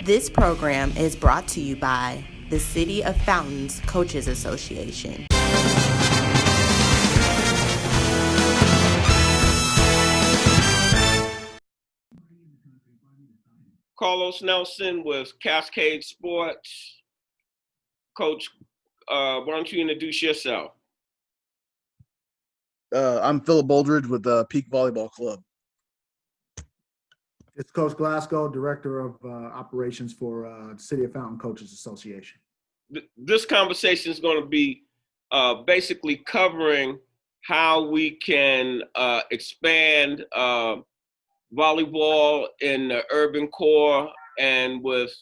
This program is brought to you by the City of Fountains Coaches Association. Carlos Nelson with Cascade Sports. Coach, why don't you introduce yourself? I'm Phillip Boldridge with Peak Volleyball Club. It's Coach Glasgow, Director of Operations for City of Fountain Coaches Association. This conversation is going to be basically covering how we can expand volleyball in the urban core and with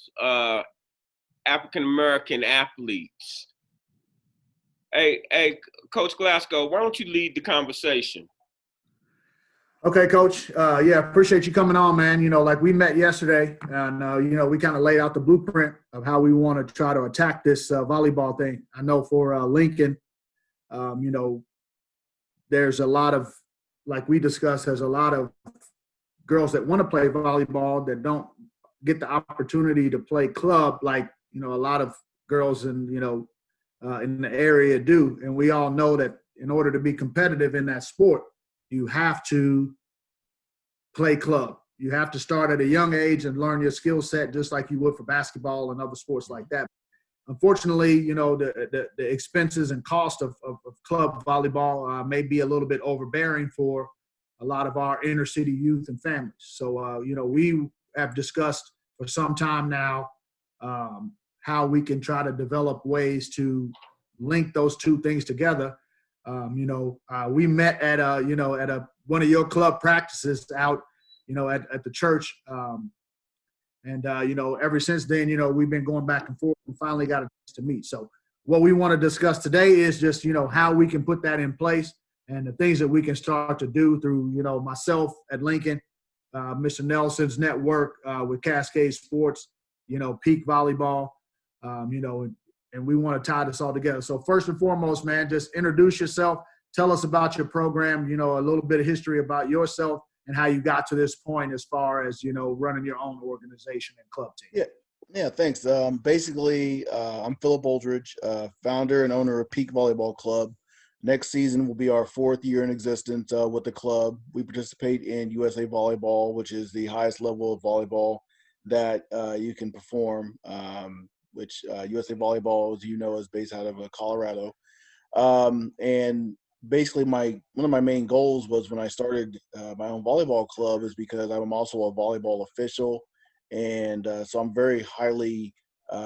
African-American athletes. Hey, Coach Glasgow, why don't you lead the conversation? Okay, Coach. Yeah, appreciate you coming on, man. You know, like we met yesterday and, we kind of laid out the blueprint of how we want to try to attack this volleyball thing. I know for Lincoln, there's a lot of, like we discussed, there's a lot of girls that want to play volleyball that don't get the opportunity to play club like, a lot of girls in the area do. And we all know that in order to be competitive in that sport, you have to play club. You have to start at a young age and learn your skill set just like you would for basketball and other sports like that. Unfortunately, the expenses and cost of club volleyball may be a little bit overbearing for a lot of our inner city youth and families. So, we have discussed for some time now how we can try to develop ways to link those two things together. We met at one of your club practices out, at the church. Ever since then, we've been going back and forth and finally got a chance to meet. So what we want to discuss today is just, how we can put that in place and the things that we can start to do through, myself at Lincoln, Mr. Nelson's network with Cascade Sports, Peak Volleyball, and we want to tie this all together. So first and foremost, man, just introduce yourself. Tell us about your program, a little bit of history about yourself and how you got to this point as far as, running your own organization and club team. Yeah, thanks. Basically, I'm Phillip Boldridge, founder and owner of Peak Volleyball Club. Next season will be our 4th year in existence with the club. We participate in USA Volleyball, which is the highest level of volleyball that you can perform, which USA Volleyball, as you know, is based out of Colorado. And basically one of my main goals was when I started my own volleyball club is because I'm also a volleyball official. And so I'm very highly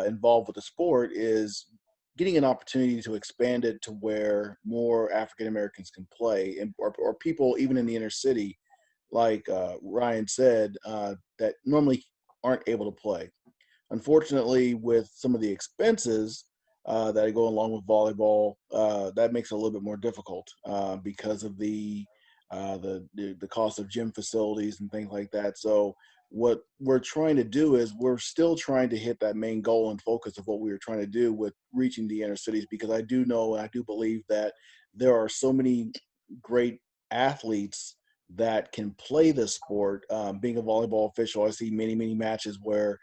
involved with the sport, is getting an opportunity to expand it to where more African Americans can play or people even in the inner city, like Ryan said, that normally aren't able to play. Unfortunately, with some of the expenses that go along with volleyball, that makes it a little bit more difficult because of the cost of gym facilities and things like that. So what we're trying to do is we're still trying to hit that main goal and focus of what we were trying to do with reaching the inner cities, because I do know and I do believe that there are so many great athletes that can play this sport. Being a volleyball official, I see many matches where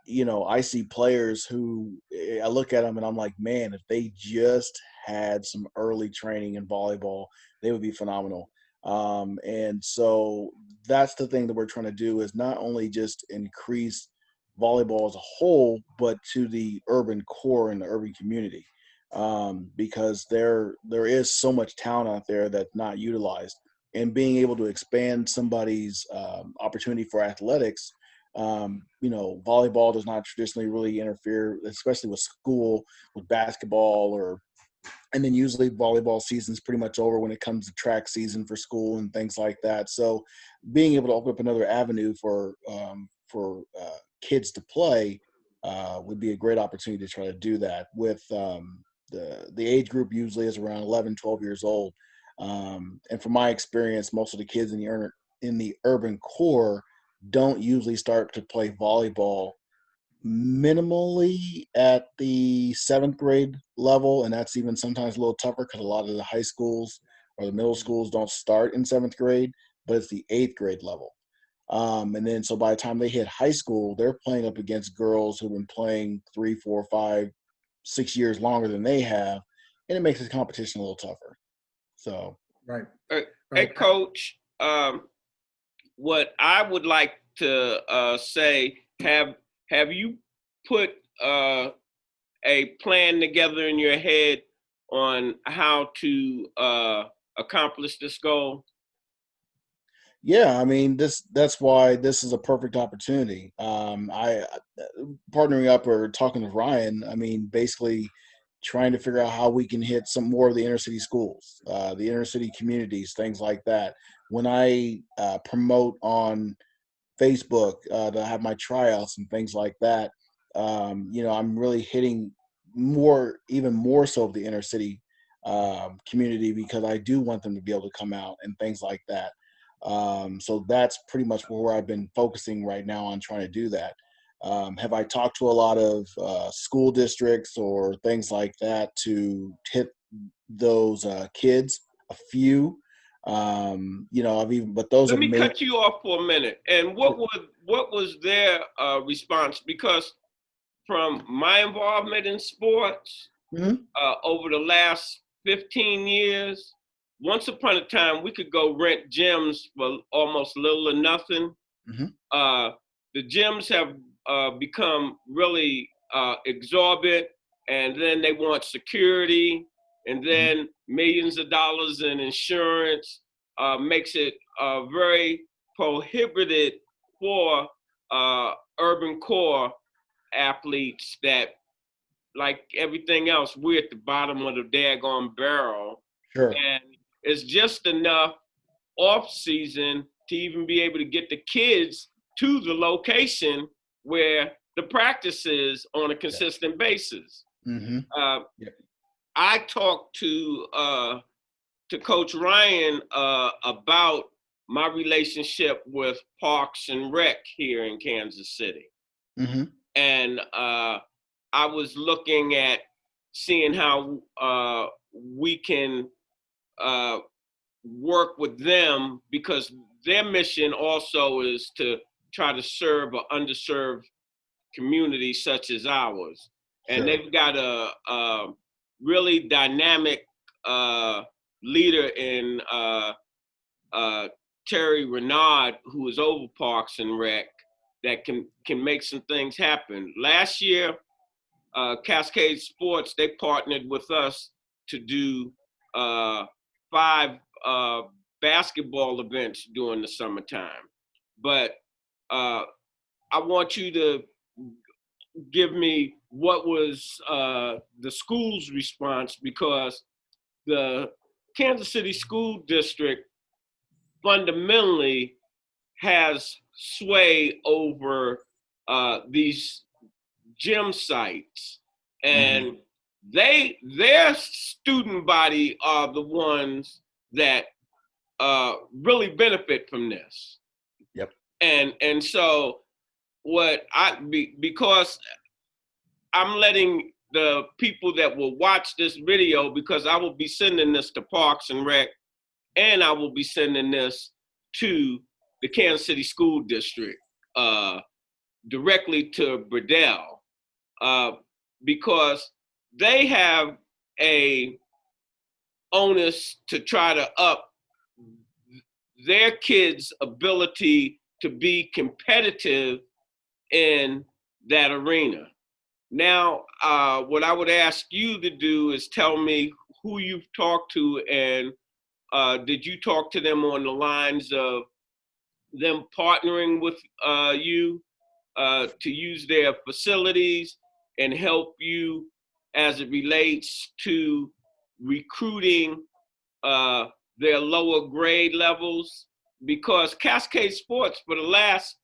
I see players who I look at them and I'm like, man, if they just had some early training in volleyball, they would be phenomenal. And so that's the thing that we're trying to do, is not only just increase volleyball as a whole, but to the urban core and the urban community, because there is so much talent out there that's not utilized, and being able to expand somebody's opportunity for athletics. Volleyball does not traditionally really interfere, especially with school, with basketball, and then usually volleyball season's pretty much over when it comes to track season for school and things like that. So being able to open up another avenue for kids to play would be a great opportunity to try to do that with the age group usually is around 11, 12 years old. And from my experience, most of the kids in the urban core don't usually start to play volleyball minimally at the 7th grade level, and that's even sometimes a little tougher because a lot of the high schools or the middle schools don't start in 7th grade, but it's the 8th grade level. And then so by the time they hit high school, they're playing up against girls who've been playing 3, 4, 5, 6 years longer than they have, and it makes the competition a little tougher. So Right. Hey, Right. Coach, what I would like to say, have you put a plan together in your head on how to accomplish this goal? yeah, I mean that's why this is a perfect opportunity. I partnering up or talking to Ryan. I mean, basically trying to figure out how we can hit some more of the inner city schools, the inner city communities, things like that. When I promote on Facebook to have my tryouts and things like that, I'm really hitting even more so of the inner city community, because I do want them to be able to come out and things like that. So that's pretty much where I've been focusing right now on trying to do that. Have I talked to a lot of school districts or things like that to hit those kids? A few, but those Let are me main. cut you off for a minute. And what was their response? Because from my involvement in sports Mhm. over the last 15 years, once upon a time we could go rent gyms for almost little or nothing. Mhm. The gyms have become really exorbitant, and then they want security, and then millions of dollars in insurance makes it very prohibited for urban core athletes that, like everything else, we're at the bottom of the daggone barrel. Sure. And it's just enough off season to even be able to get the kids to the location where the practice is on a consistent basis. Mhm. Yeah. I talked to Coach Ryan about my relationship with Parks and Rec here in Kansas City, Mhm. and I was looking at seeing how we can work with them, because their mission also is to try to serve an underserved community such as ours. And Sure. they've got a really dynamic leader in Terry Renard, who is over Parks and Rec, that can make some things happen. Last year, Cascade Sports, they partnered with us to do 5 basketball events during the summertime. But I want you to give me what was the school's response, because the Kansas City School District fundamentally has sway over these gym sites, and their student body are the ones that really benefit from this. Yep. And so because I'm letting the people that will watch this video, because I will be sending this to Parks and Rec, and I will be sending this to the Kansas City School District directly to Burdell, because they have a onus to try to up their kids' ability to be competitive in that arena. Now, what I would ask you to do is tell me who you've talked to, and did you talk to them on the lines of them partnering with you to use their facilities and help you as it relates to recruiting their lower grade levels? Because Cascade Sports, for the last,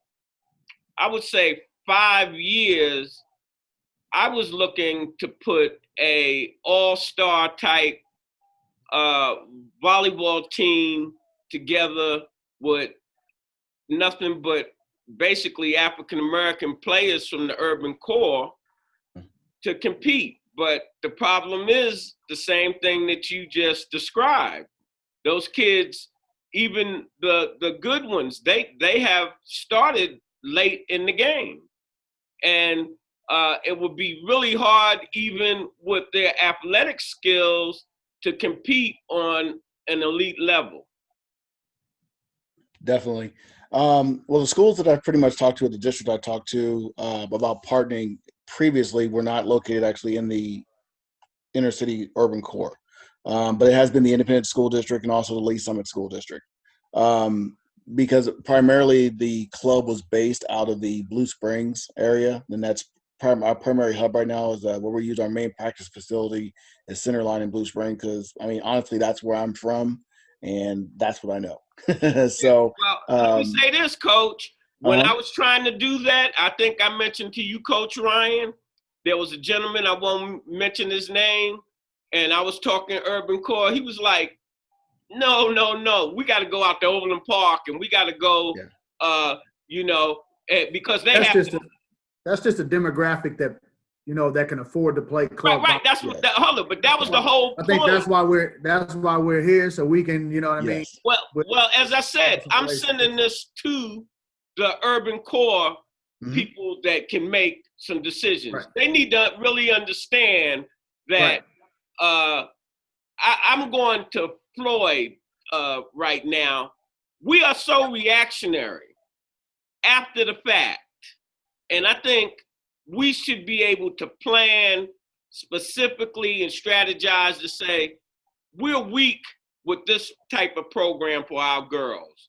I would say, 5 years, I was looking to put a all-star type volleyball team together with nothing but basically African-American players from the urban core to compete. But the problem is the same thing that you just described. Those kids even the good ones, they have started late in the game. And it would be really hard, even with their athletic skills, to compete on an elite level. Definitely. Well, the schools that I've pretty much talked to at the district I talked to about partnering previously were not located actually in the inner city urban core. But it has been the Independent School District and also the Lee Summit School District. Because primarily the club was based out of the Blue Springs area, and that's our primary hub right now is where we use our main practice facility is Centerline in Blue Springs because, I mean, honestly, that's where I'm from, and that's what I know. So, well, let me say this, Coach. When Uh-huh. I was trying to do that, I think I mentioned to you, Coach Ryan, there was a gentleman, I won't mention his name, and I was talking urban core. He was like, no, we got to go out to Overland Park and we got to go, because they that's just a demographic that, that can afford to play club. Right. That's what but that was the whole point. I think that's why we're here, so we can, you know what I mean? Well, as I said, I'm sending this to the urban core people that can make some decisions. Right. They need to really understand that I'm going to Floyd right now. We are so reactionary after the fact. And I think we should be able to plan specifically and strategize to say, we're weak with this type of program for our girls.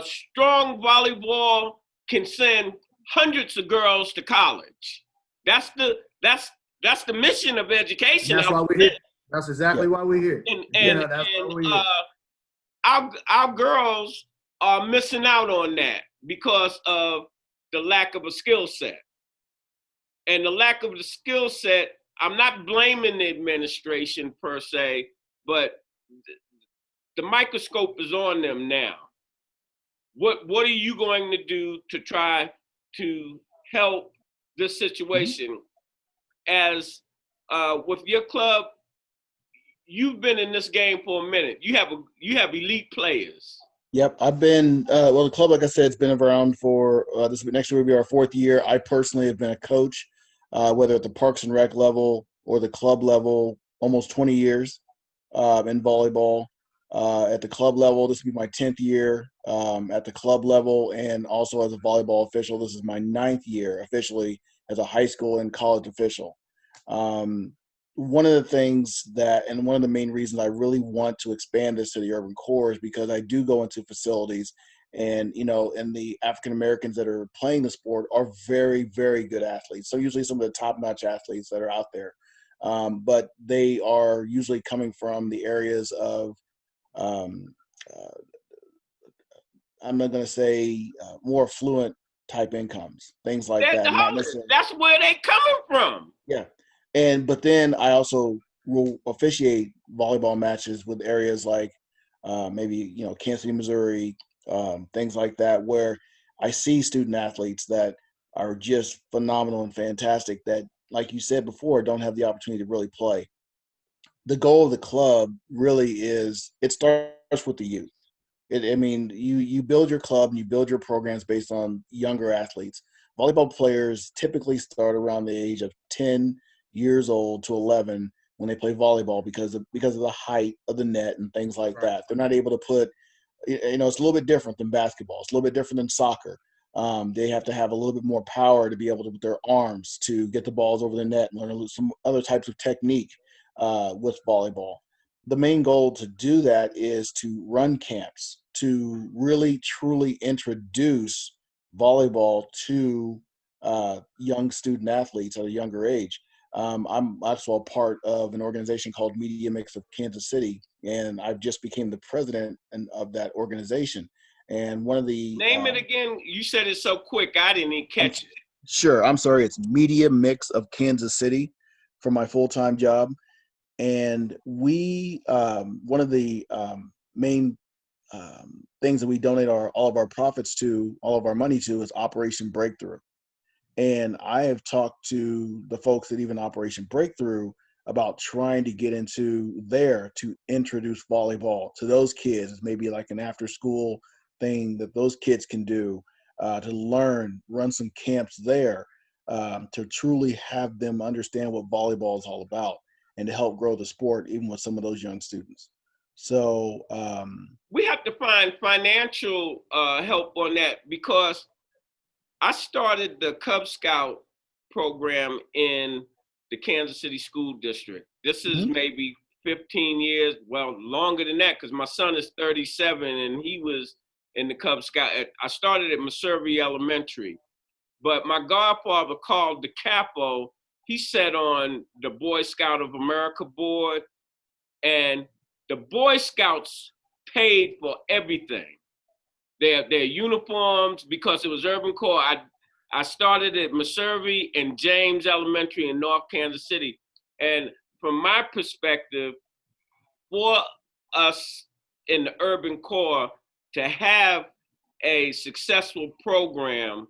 Strong volleyball can send hundreds of girls to college. That's the mission of education. That's why we're here. That's exactly why we're here. Our girls are missing out on that because of the lack of a skill set. And the lack of the skill set, I'm not blaming the administration per se, but the microscope is on them now. What are you going to do to try to help this situation? As with your club, you've been in this game for a minute. You have elite players. Yep, I've been the club, like I said, has been around for next year will be our 4th year. I personally have been a coach, whether at the Parks and Rec level or the club level, almost 20 years in volleyball. At the club level, this will be my 10th year at the club level, and also as a volleyball official, this is my 9th year officially as a high school and college official. One of the things and one of the main reasons I really want to expand this to the urban core is because I do go into facilities and, and the African Americans that are playing the sport are very, very good athletes. So usually some of the top-notch athletes that are out there. But they are usually coming from the areas of, I'm not going to say more affluent type incomes, things like that. That's where they coming from. Yeah. But then I also will officiate volleyball matches with areas like maybe, Kansas City, Missouri, things like that, where I see student athletes that are just phenomenal and fantastic that, like you said before, don't have the opportunity to really play. The goal of the club really is it starts with the youth. You build your club and you build your programs based on younger athletes. Volleyball players typically start around the age of 10 years old to 11 when they play volleyball because of the height of the net and things like that. They're not able to put, it's a little bit different than basketball. It's a little bit different than soccer. They have to have a little bit more power to be able to, with their arms, to get the balls over the net and learn some other types of technique with volleyball. The main goal to do that is to run camps, to really, truly introduce volleyball to young student athletes at a younger age. I'm also a part of an organization called Media Mix of Kansas City, and I've just became the president of that organization. And one of the name it again. You said it so quick, I didn't even catch it. Sure, I'm sorry. It's Media Mix of Kansas City for my full-time job, and we one of the main things that we donate all of our profits to, all of our money to, is Operation Breakthrough. And I have talked to the folks at even Operation Breakthrough about trying to get into there to introduce volleyball to those kids. Maybe like an after school thing that those kids can do to learn, run some camps there to truly have them understand what volleyball is all about and to help grow the sport even with some of those young students. So we have to find financial help on that, because I started the Cub Scout program in the Kansas City School District. This is maybe 15 years, well, longer than that, because my son is 37 and he was in the Cub Scout. I started at Meservey Elementary, but my godfather called the capo. He sat on the Boy Scout of America board, and the Boy Scouts paid for everything. Their uniforms, because it was Urban Corps. I started at Meservey and James Elementary in North Kansas City. And from my perspective, for us in the Urban Corps to have a successful program,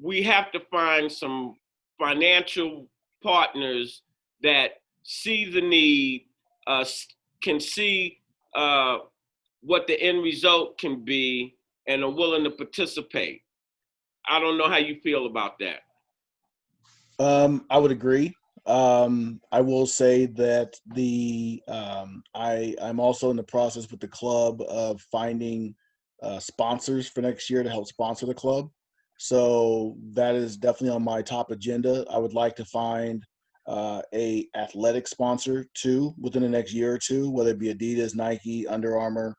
we have to find some financial partners that see the need, can see what the end result can be, and are willing to participate. I don't know how you feel about that. I would agree. I will say that I'm also in the process with the club of finding sponsors for next year to help sponsor the club. So that is definitely on my top agenda. I would like to find a athletic sponsor too within the next year or two, whether it be Adidas, Nike, Under Armour,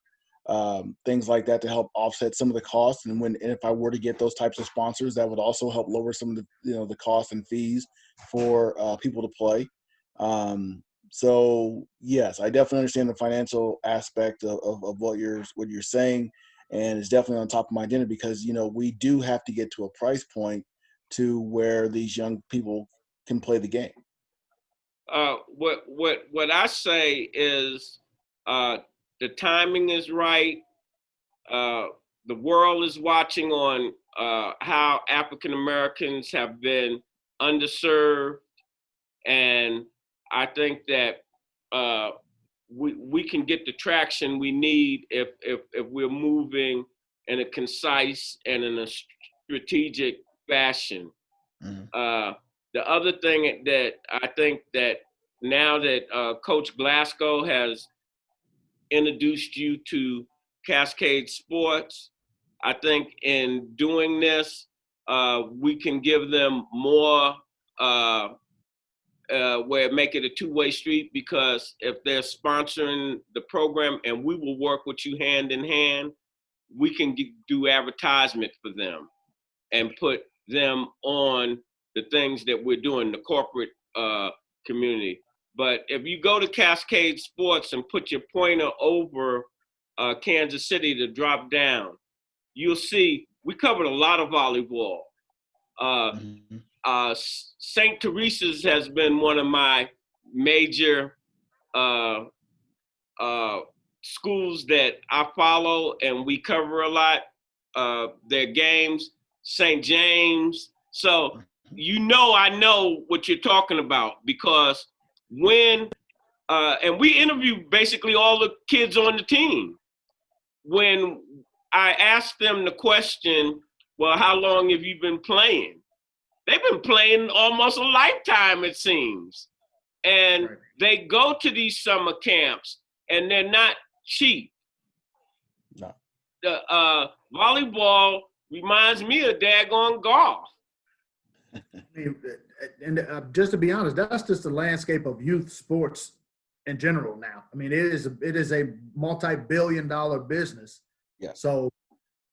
things like that, to help offset some of the costs. And if I were to get those types of sponsors, that would also help lower some of the the costs and fees for people to play. So yes, I definitely understand the financial aspect of what you're saying, and it's definitely on top of my agenda, because we do have to get to a price point to where these young people can play the game. What I say is the timing is right. The world is watching on how African Americans have been underserved, and I think that we can get the traction we need if we're moving in a concise and in a strategic fashion. The other thing that I think that now that Coach Glasgow has introduced you to Cascade Sports, I think in doing this, we can give them more, where make it a two-way street, because if they're sponsoring the program and we will work with you hand in hand, we can do advertisement for them and put them on the things that we're doing, the corporate community. But if you go to Cascade Sports and put your pointer over Kansas City to drop down, you'll see we covered a lot of volleyball. St. Teresa's has been one of my major schools that I follow, and we cover a lot their games. St. James. So I know what you're talking about, because when and we interview basically all the kids on the team. When I asked them the question, well, how long have you been playing? They've been playing almost a lifetime, it seems. And they go to these summer camps, and they're not cheap. No. The volleyball reminds me of daggone golf. And just to be honest, that's just the landscape of youth sports in general now. I mean, it is a multi-billion-dollar business. Yeah. So,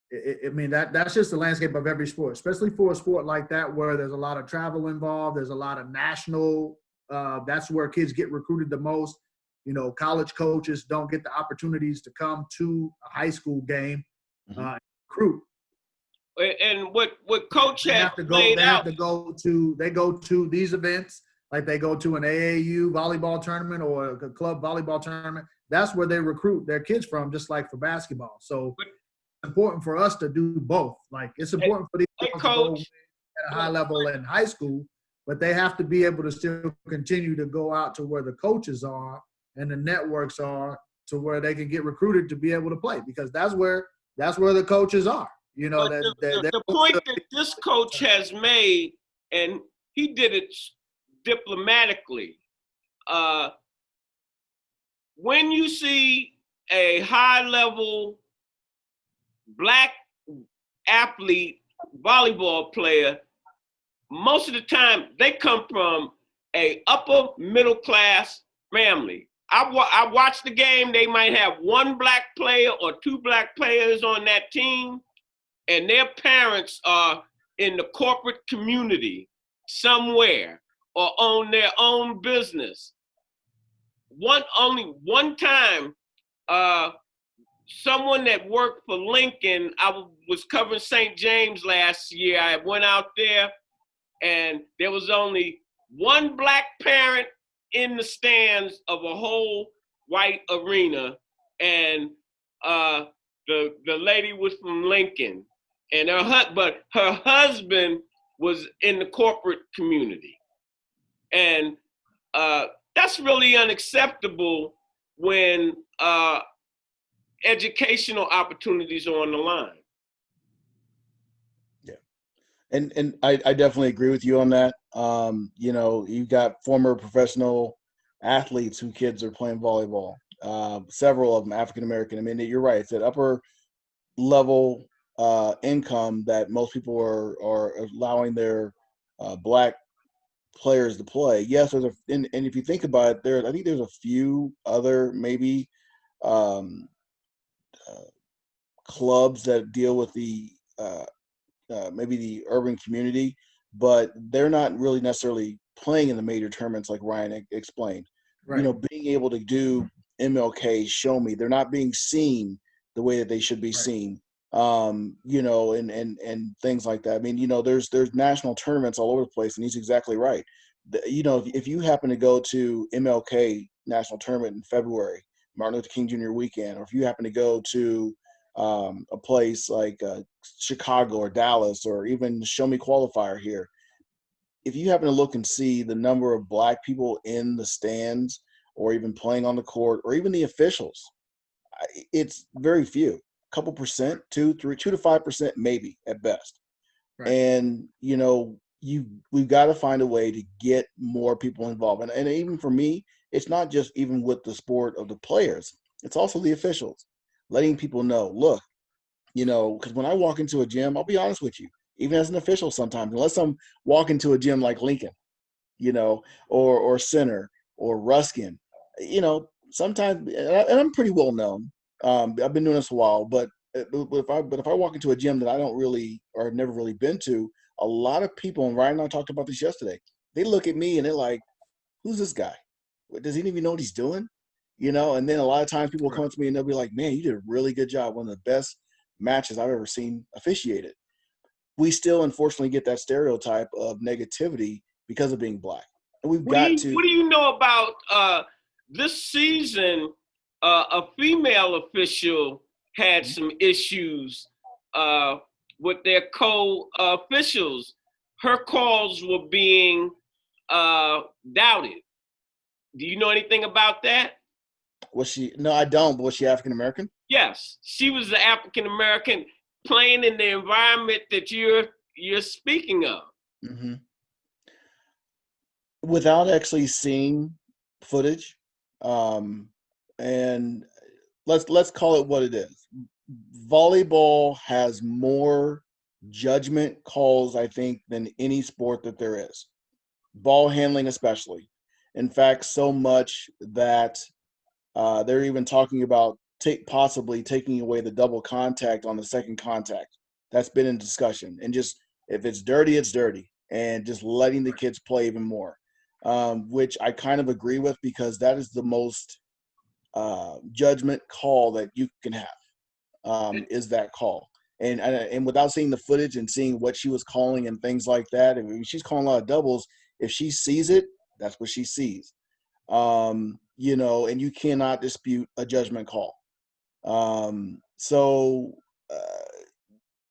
that's just the landscape of every sport, especially for a sport like that where there's a lot of travel involved. There's a lot of national. That's where kids get recruited the most. College coaches don't get the opportunities to come to a high school game and recruit. And what coach They had they have to go to these events, like they go to an AAU volleyball tournament or a club volleyball tournament. That's where they recruit their kids from, just like for basketball. So it's important for us to do both. Like, it's important for these girls to go at a high level in high school, but they have to be able to still continue to go out to where the coaches are and the networks are, to where they can get recruited to be able to play, because that's where the coaches are. You know, But the point that this coach has made, and he did it diplomatically, when you see a high-level black athlete, volleyball player, most of the time they come from a upper middle class family. I watch the game, they might have one black player or two black players on that team, and their parents are in the corporate community somewhere or own their own business. Only one time, someone that worked for Lincoln, I was covering St. James last year. I went out there, and there was only one black parent in the stands of a whole white arena, and the lady was from Lincoln, and her husband was in the corporate community, and that's really unacceptable when educational opportunities are on the line. Yeah, and I definitely agree with you on that. You know, you've got former professional athletes whose kids are playing volleyball. Several of them African American. I mean, you're right. It's that upper level income that most people are allowing their black players to play. Yes, and if you think about it, I think there's a few other maybe clubs that deal with the maybe the urban community, but they're not really necessarily playing in the major tournaments like Ryan explained. Right. You know, being able to do MLK, show me, they're not being seen the way that they should be seen. You know, and things like that. I mean, you know, there's national tournaments all over the place, and he's exactly right. You know, if you happen to go to MLK National Tournament in February, Martin Luther King Jr. weekend, or if you happen to go to a place like Chicago or Dallas, or even Show Me Qualifier here, if you happen to look and see the number of black people in the stands or even playing on the court, or even the officials, it's very few. Couple percent, 2 to 5% maybe at best. Right. And you know, we've got to find a way to get more people involved. And even for me, it's not just even with the sport of the players, it's also the officials, letting people know, look, you know, because when I walk into a gym, I'll be honest with you, even as an official sometimes, unless I'm walking to a gym like Lincoln, you know, or Center or Ruskin, you know, sometimes, and I'm pretty well known. I've been doing this a while, but if I walk into a gym that I don't really, or have never really been to, a lot of people, and Ryan and I talked about this yesterday, they look at me and they're like, who's this guy? Does he even know what he's doing? You know, and then a lot of times people will come up to me and they'll be like, man, you did a really good job. One of the best matches I've ever seen officiated. We still, unfortunately, get that stereotype of negativity because of being black. And we've got to. What do you know about this season? A female official had some issues with their co-officials. Her calls were being doubted. Do you know anything about that? Was she? No, I don't. But was she African American? Yes, she was an African American playing in the environment that you're speaking of. Mm-hmm. Without actually seeing footage, and let's call it what it is. Volleyball has more judgment calls, I think, than any sport that there is. Ball handling especially. In fact, so much that they're even talking about possibly taking away the double contact on the second contact. That's been in discussion. And just, if it's dirty, it's dirty. And just letting the kids play even more, which I kind of agree with, because that is the most judgment call that you can have, is that call. And without seeing the footage and seeing what she was calling and things like that, I mean, she's calling a lot of doubles. If she sees it, that's what she sees. You know, and you cannot dispute a judgment call.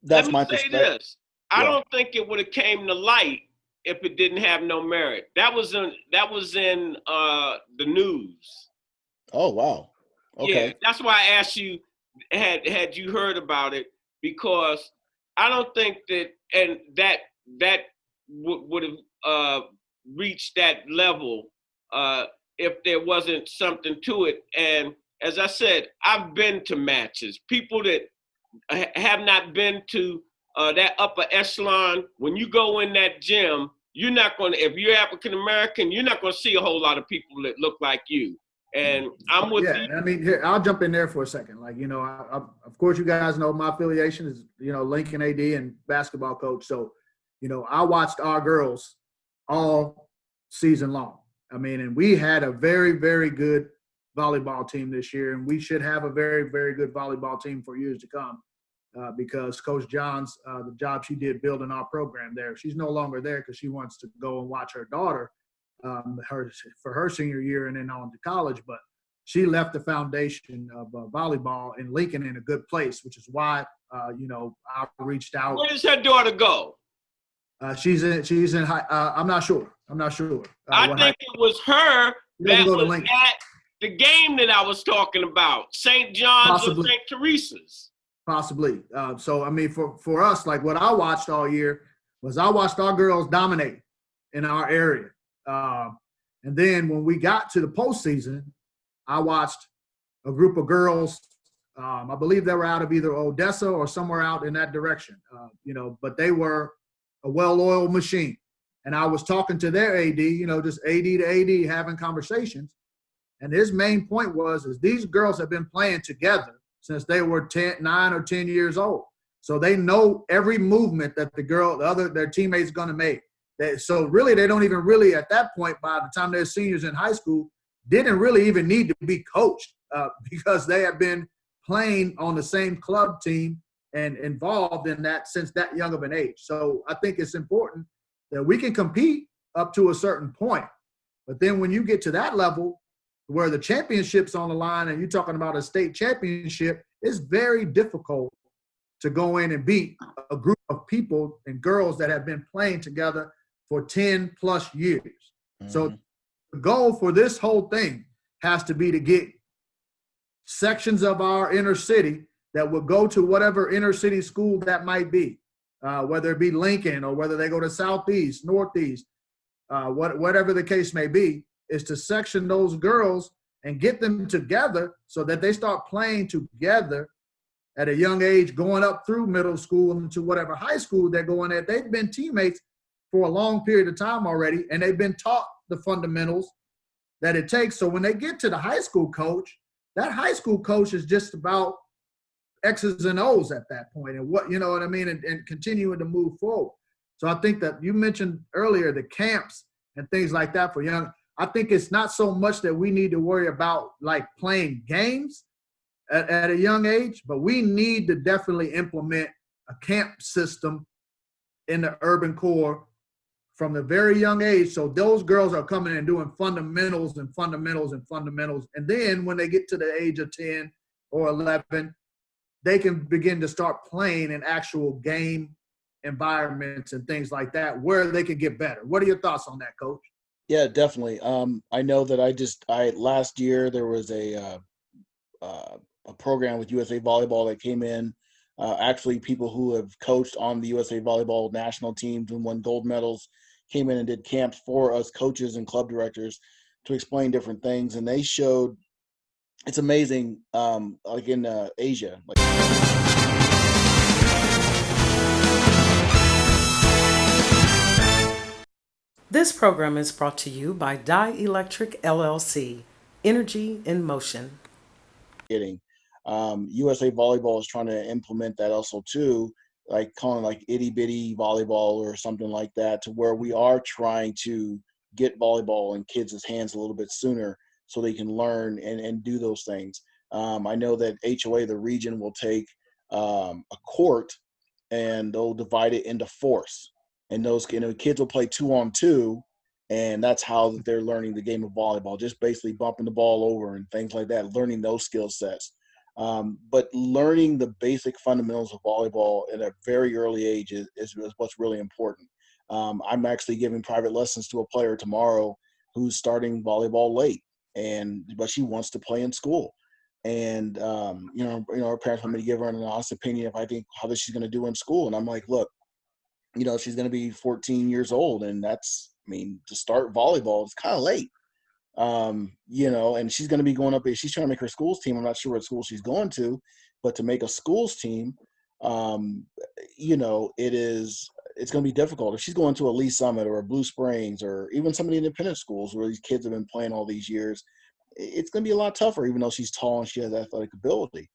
That's my perspective. Let me say this. I don't think it would have came to light if it didn't have no merit. That was in the news. Oh, wow. Okay. Yeah, that's why I asked you, had you heard about it, because I don't think that would have reached that level if there wasn't something to it. And as I said, I've been to matches. People that have not been to that upper echelon, when you go in that gym, you're not going to, if you're African American, you're not going to see a whole lot of people that look like you. And I'm with you. I mean, here, I'll jump in there for a second. Like, you know, I, of course, you guys know my affiliation is, you know, Lincoln AD and basketball coach. So, you know, I watched our girls all season long. I mean, and we had a very, very good volleyball team this year, and we should have a very, very good volleyball team for years to come because Coach John's, the job she did building our program there, she's no longer there because she wants to go and watch her daughter for her senior year and then on to college, but she left the foundation of volleyball in Lincoln in a good place, which is why you know, I reached out. Where does her daughter go? She's in high. I'm not sure. I think it was her that was at the game that I was talking about, St. John's or St. Teresa's. Possibly. So I mean, for us, like what I watched all year was I watched our girls dominate in our area. And then when we got to the postseason, I watched a group of girls. I believe they were out of either Odessa or somewhere out in that direction. You know, but they were a well-oiled machine. And I was talking to their AD, you know, just AD to AD having conversations. And his main point is these girls have been playing together since they were 9 or 10 years old. So they know every movement that their teammates going to make. So really, they don't even really at that point, by the time they're seniors in high school, didn't really even need to be coached because they have been playing on the same club team and involved in that since that young of an age. So I think it's important that we can compete up to a certain point. But then when you get to that level where the championship's on the line and you're talking about a state championship, it's very difficult to go in and beat a group of people and girls that have been playing together for 10 plus years. Mm-hmm. So the goal for this whole thing has to be to get sections of our inner city that will go to whatever inner city school that might be, whether it be Lincoln or whether they go to Southeast, Northeast, whatever the case may be, is to section those girls and get them together so that they start playing together at a young age, going up through middle school into whatever high school they're going at. They've been teammates for a long period of time already, and they've been taught the fundamentals that it takes. So when they get to the high school coach, that high school coach is just about X's and O's at that point and what, you know what I mean, and continuing to move forward. So I think that you mentioned earlier the camps and things like that for young. I think it's not so much that we need to worry about like playing games at a young age, but we need to definitely implement a camp system in the urban core from the very young age. So those girls are coming and doing fundamentals and fundamentals and fundamentals. And then when they get to the age of 10 or 11, they can begin to start playing in actual game environments and things like that where they can get better. What are your thoughts on that, Coach? Yeah, definitely. I know that last year there was a program with USA Volleyball that came in. Actually, people who have coached on the USA Volleyball national teams and won gold medals came in and did camps for us coaches and club directors to explain different things. And they showed, it's amazing, like in Asia. This program is brought to you by Dye Electric LLC, Energy in Motion. USA Volleyball is trying to implement that also too, like calling like itty bitty volleyball or something like that, to where we are trying to get volleyball in kids' hands a little bit sooner so they can learn and do those things. I know that HOA, the region, will take a court and they'll divide it into fours. And those kids will play 2-on-2, and that's how they're learning the game of volleyball, just basically bumping the ball over and things like that, learning those skill sets. But learning the basic fundamentals of volleyball at a very early age is what's really important. I'm actually giving private lessons to a player tomorrow who's starting volleyball late, but she wants to play in school. And her parents want me to give her an honest opinion if I think how this she's going to do in school. And I'm like, look, she's going to be 14 years old, and to start volleyball, it's kind of late. And she's going to be going up. She's trying to make her school's team. I'm not sure what school she's going to, but to make a school's team, it's going to be difficult. If she's going to a Lee Summit or a Blue Springs or even some of the independent schools where these kids have been playing all these years, it's going to be a lot tougher, even though she's tall and she has athletic ability.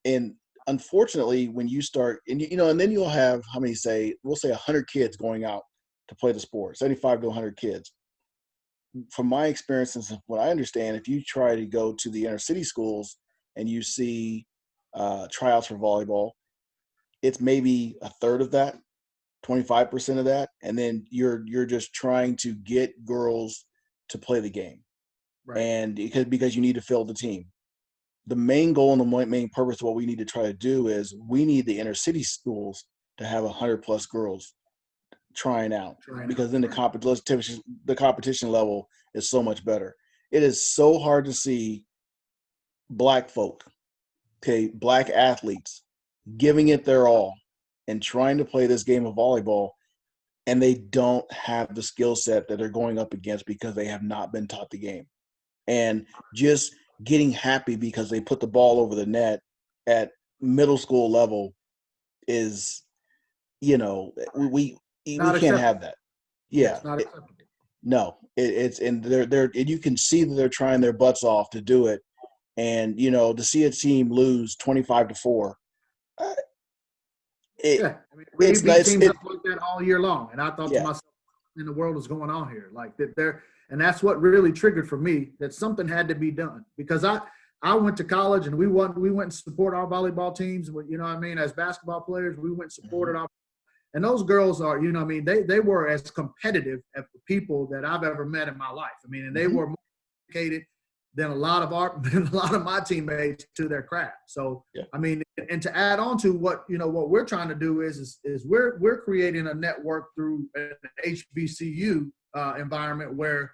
And unfortunately, when you start, and then you'll have, we'll say 100 kids going out to play the sport, 75 to 100 kids. From my experience and what I understand, if you try to go to the inner city schools and you see tryouts for volleyball, it's maybe a third of that, 25% of that, and then you're just trying to get girls to play the game, right? And because you need to fill the team. The main goal and the main purpose of what we need to try to do is we need the inner city schools to have 100+ girls trying out, because then the competition level is so much better. It is so hard to see black folk, black athletes giving it their all and trying to play this game of volleyball, and they don't have the skill set that they're going up against because they have not been taught the game. And just getting happy because they put the ball over the net at middle school level is, we can't have that. Yeah. It's not acceptable. It's and they're and you can see that they're trying their butts off to do it. And, to see a team lose 25-4, we beat teams up like that all year long. And I thought to myself, what in the world is going on here? Like that and that's what really triggered for me that something had to be done, because I went to college and we went and support our volleyball teams. As basketball players, we went and supported our, and those girls are, they were as competitive as people that I've ever met in my life. And they were more dedicated than a lot of my teammates to their craft. So, and to add on to what we're trying to do is we're creating a network through an HBCU environment where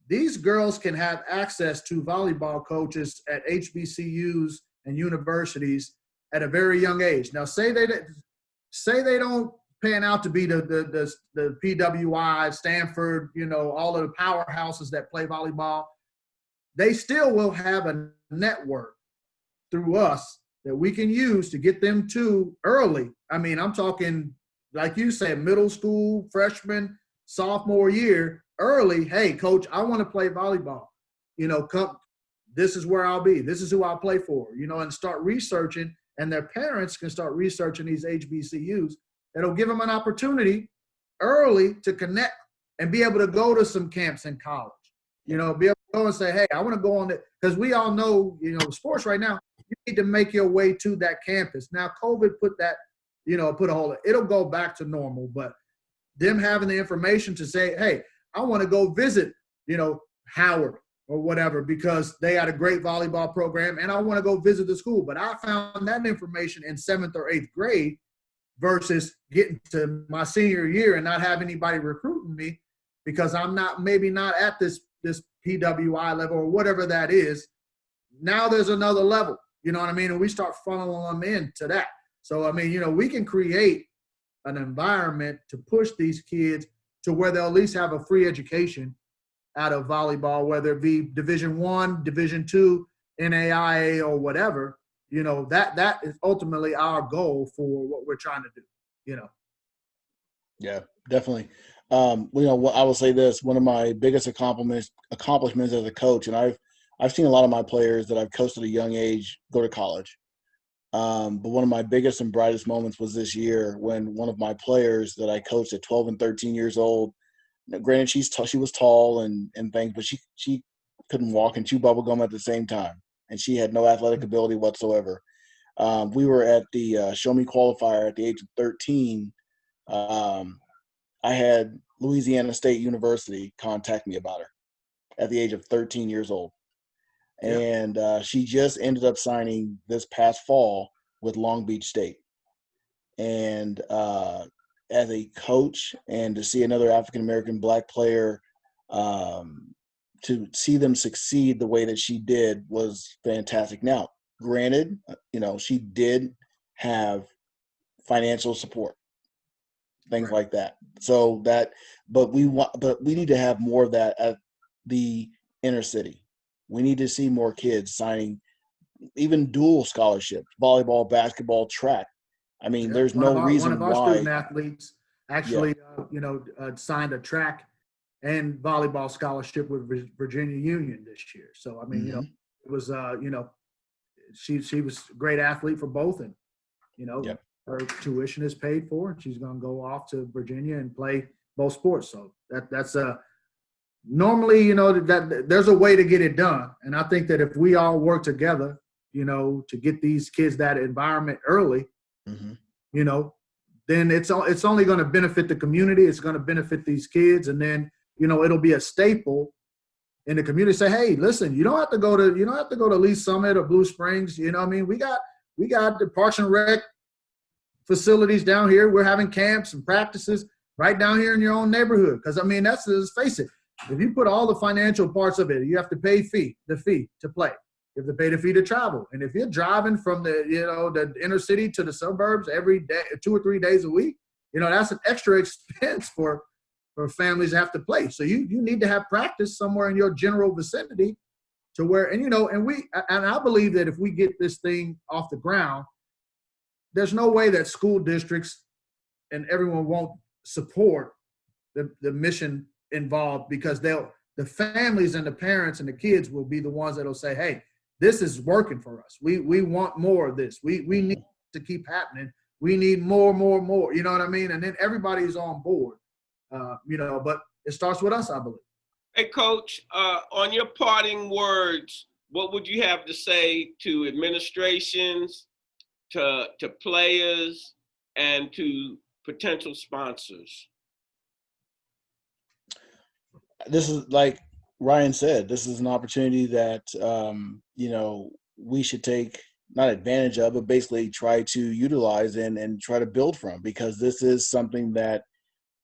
these girls can have access to volleyball coaches at HBCUs and universities at a very young age. Now, say they don't pan out to be the PWI, Stanford, all of the powerhouses that play volleyball, they still will have a network through us that we can use to get them to early. I'm talking, like you said, middle school, freshman, sophomore year, early. Hey, coach, I want to play volleyball. Come, this is where I'll be. This is who I'll play for, and start researching. And their parents can start researching these HBCUs. That'll give them an opportunity early to connect and be able to go to some camps in college. Be able to go and say, hey, I want to go on it. Because we all know, sports right now, you need to make your way to that campus. Now, COVID put that, put a hold of it. It'll go back to normal. But them having the information to say, hey, I want to go visit, Howard or whatever, because they had a great volleyball program, and I want to go visit the school. But I found that information in 7th or 8th grade versus getting to my senior year and not have anybody recruiting me because I'm maybe not at this PWI level or whatever that is. Now there's another level, and we start funneling them into that. So, we can create an environment to push these kids to where they'll at least have a free education out of volleyball, whether it be Division I, Division II, NAIA, or whatever. That is ultimately our goal for what we're trying to do. Yeah, definitely. I will say this: one of my biggest accomplishments as a coach, and I've seen a lot of my players that I've coached at a young age go to college. But one of my biggest and brightest moments was this year when one of my players that I coached at 12 and 13 years old, granted she was tall and things, but she couldn't walk and chew bubble gum at the same time, and she had no athletic ability whatsoever. We were at the Show Me qualifier at the age of 13. I had Louisiana State University contact me about her at the age of 13 years old. And she just ended up signing this past fall with Long Beach State. And as a coach and to see another African American Black player, to see them succeed the way that she did was fantastic. Now, granted, she did have financial support, things like that. So but we need to have more of that at the inner city. We need to see more kids signing even dual scholarships, volleyball, basketball, track. I mean, there's no reason one of our why. student athletes actually, signed a track and volleyball scholarship with Virginia Union this year. So I mean, it was, she was a great athlete for both, and her tuition is paid for, and she's going to go off to Virginia and play both sports. So that's normally, that there's a way to get it done, and I think that if we all work together, to get these kids that environment early, then it's only going to benefit the community. It's going to benefit these kids, and then it'll be a staple in the community. Say, hey, listen, you don't have to go to Lee Summit or Blue Springs. You know what I mean? We got the Parks and Rec facilities down here. We're having camps and practices right down here in your own neighborhood. Because I mean, let's face it. If you put all the financial parts of it, you have to pay the fee to play. You have to pay the fee to travel. And if you're driving from the inner city to the suburbs every day, 2 or 3 days a week, that's an extra expense for families to have to play. So you need to have practice somewhere in your general vicinity to where, and I believe that if we get this thing off the ground, there's no way that school districts and everyone won't support the mission involved, because the families and the parents and the kids will be the ones that'll say, hey, this is working for us. We want more of this. We need to keep happening. We need more. You know what I mean? And then everybody's on board. But it starts with us, I believe. Hey, Coach, on your parting words, what would you have to say to administrations, to players, and to potential sponsors? This is, like Ryan said, this is an opportunity that, we should take, not advantage of, but basically try to utilize and try to build from, because this is something that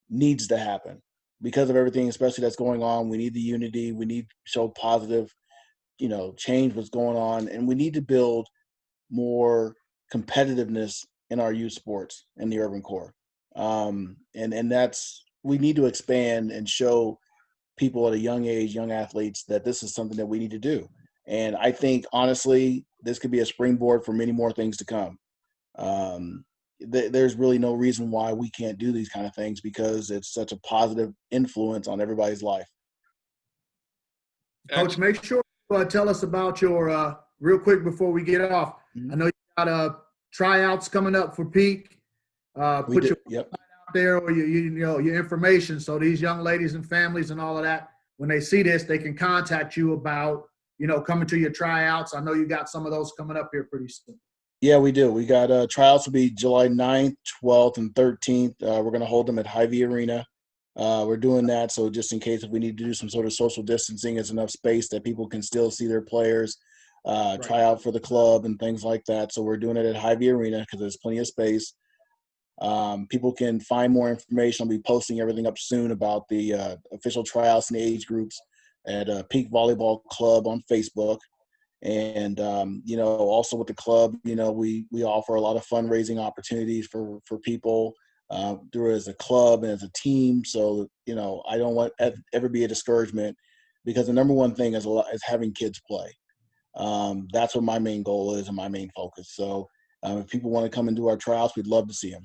needs to happen because of everything, especially that's going on. We need the unity. We need to show positive, change what's going on. And we need to build more competitiveness in our youth sports in the urban core. And that's, we need to expand and show people at a young age, young athletes, that this is something that we need to do. And I think, honestly, this could be a springboard for many more things to come. There's really no reason why we can't do these kind of things, because it's such a positive influence on everybody's life. Coach, make sure you tell us about your, real quick before we get off. I know you got tryouts coming up for Peak. Put your website out there, or your information, so these young ladies and families and all of that, when they see this, they can contact you about, coming to your tryouts. I know you got some of those coming up here pretty soon. Yeah, we do. We got tryouts will be July 9th, 12th, and 13th. We're going to hold them at Hy-Vee Arena. We're doing that so just in case if we need to do some sort of social distancing, it's enough space that people can still see their players, try out for the club and things like that. So we're doing it at Hy-Vee Arena because there's plenty of space. People can find more information. I'll be posting everything up soon about the official tryouts and the age groups at Peak Volleyball Club on Facebook. And, also with the club, we offer a lot of fundraising opportunities for people through as a club and as a team. So, I don't want ever be a discouragement, because the number one thing is having kids play. That's what my main goal is and my main focus. So if people want to come and do our trials, we'd love to see them.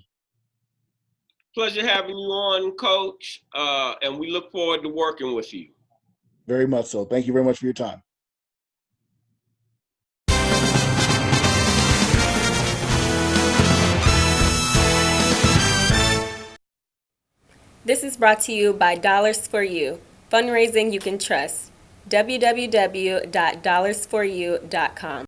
Pleasure having you on, Coach, and we look forward to working with you. Very much so. Thank you very much for your time. This is brought to you by Dollars for You, fundraising you can trust. www.dollarsforyou.com.